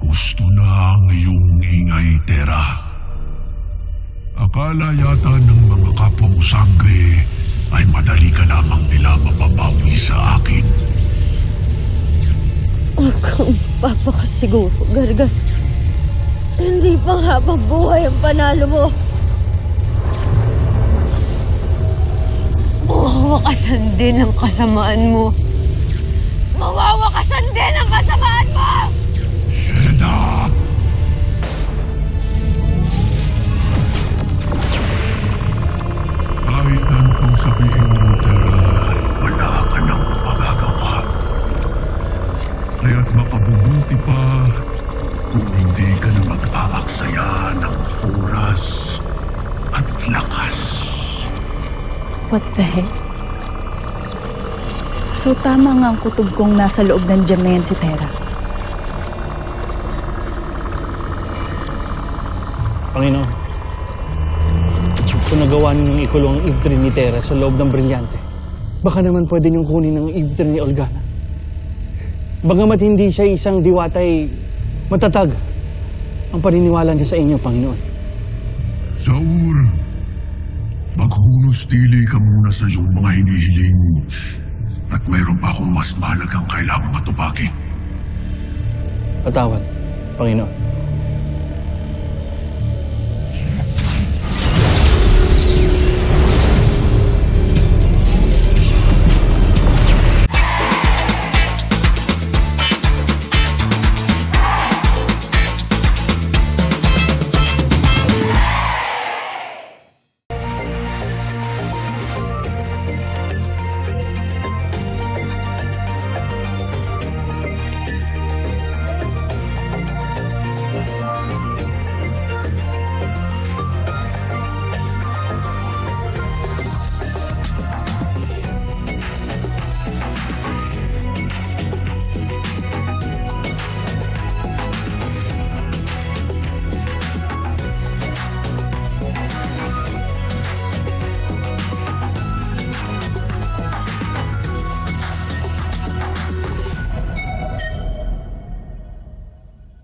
Gusto na ang iyong ingay, Tera. Akala yata ng mga kapwa mo sangre ay madali ka lamang nila mapapawi sa akin. Huwag kang papakasiguro, Gargar. Hindi pang habang buhay ang panalo mo. Mawawakasan din ang kasamaan mo. Mawawakasan din ang kasamaan mo! Sheda! Kahit anong sabihin mo, Tera, wala ka nang magagawa. Kaya't makabubuti pa kung hindi ka na mag-aaksaya ng oras at lakas. What the heck? So tama nga ang kutob kong nasa loob ng dyan na yan si Tera. Panginoon, kung nagawa ninyong ikulong ang Eve Tree ni Tera sa loob ng Brilyante, baka naman pwede niyong kunin ang Eve Tree ni Olgana. Bagamat hindi siya isang diwatay, matatag ang paniniwala niya sa inyo, Panginoon. Saur, maghunos-tili ka muna sa iyong mga hinihiling at mayroon pa akong mas mahalagang kailangang matupagin. Patawad, Panginoon.